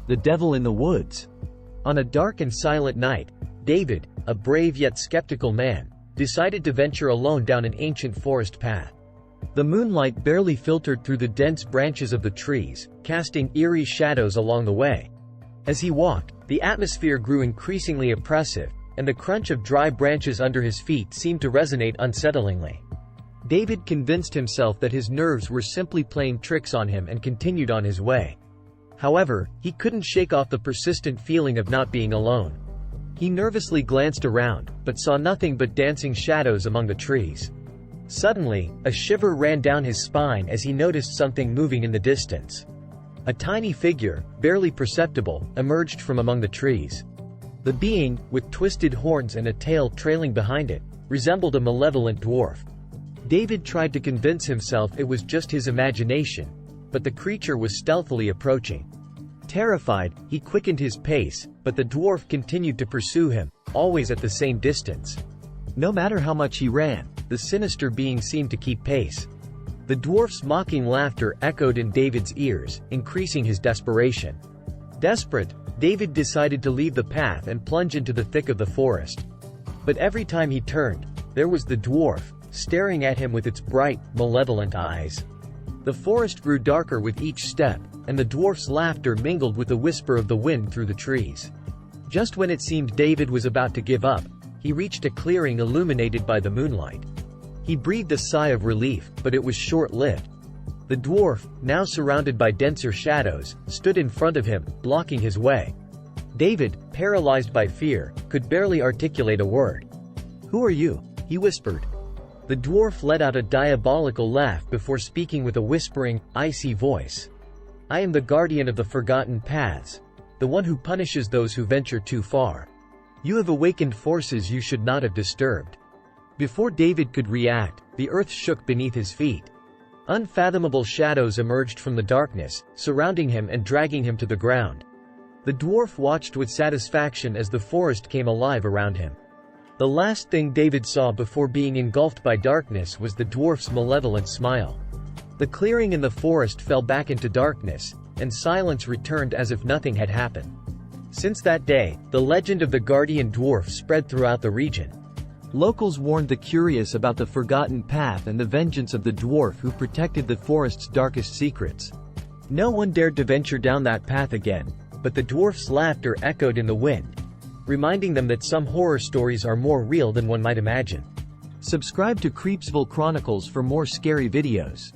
The Devil in the Woods. On a dark and silent night, David, a brave yet skeptical man, decided to venture alone down an ancient forest path. The moonlight barely filtered through the dense branches of the trees, casting eerie shadows along the way. As he walked, the atmosphere grew increasingly oppressive, and the crunch of dry branches under his feet seemed to resonate unsettlingly. David convinced himself that his nerves were simply playing tricks on him and continued on his way. However, he couldn't shake off the persistent feeling of not being alone. He nervously glanced around, but saw nothing but dancing shadows among the trees. Suddenly, a shiver ran down his spine as he noticed something moving in the distance. A tiny figure, barely perceptible, emerged from among the trees. The being, with twisted horns and a tail trailing behind it, resembled a malevolent dwarf. David tried to convince himself it was just his imagination, but the creature was stealthily approaching. Terrified, he quickened his pace, but the dwarf continued to pursue him, always at the same distance. No matter how much he ran, the sinister being seemed to keep pace. The dwarf's mocking laughter echoed in David's ears, increasing his desperation. Desperate, David decided to leave the path and plunge into the thick of the forest. But every time he turned, there was the dwarf, staring at him with its bright, malevolent eyes. The forest grew darker with each step, and the dwarf's laughter mingled with the whisper of the wind through the trees. Just when it seemed David was about to give up, he reached a clearing illuminated by the moonlight. He breathed a sigh of relief, but it was short-lived. The dwarf, now surrounded by denser shadows, stood in front of him, blocking his way. David, paralyzed by fear, could barely articulate a word. "Who are you?" he whispered. The dwarf let out a diabolical laugh before speaking with a whispering, icy voice. "I am the guardian of the forgotten paths, the one who punishes those who venture too far. You have awakened forces you should not have disturbed." Before David could react, the earth shook beneath his feet. Unfathomable shadows emerged from the darkness, surrounding him and dragging him to the ground. The dwarf watched with satisfaction as the forest came alive around him. The last thing David saw before being engulfed by darkness was the dwarf's malevolent smile. The clearing in the forest fell back into darkness, and silence returned as if nothing had happened. Since that day, the legend of the guardian dwarf spread throughout the region. Locals warned the curious about the forgotten path and the vengeance of the dwarf who protected the forest's darkest secrets. No one dared to venture down that path again, but the dwarf's laughter echoed in the wind, reminding them that some horror stories are more real than one might imagine. Subscribe to Creepsville Chronicles for more scary videos.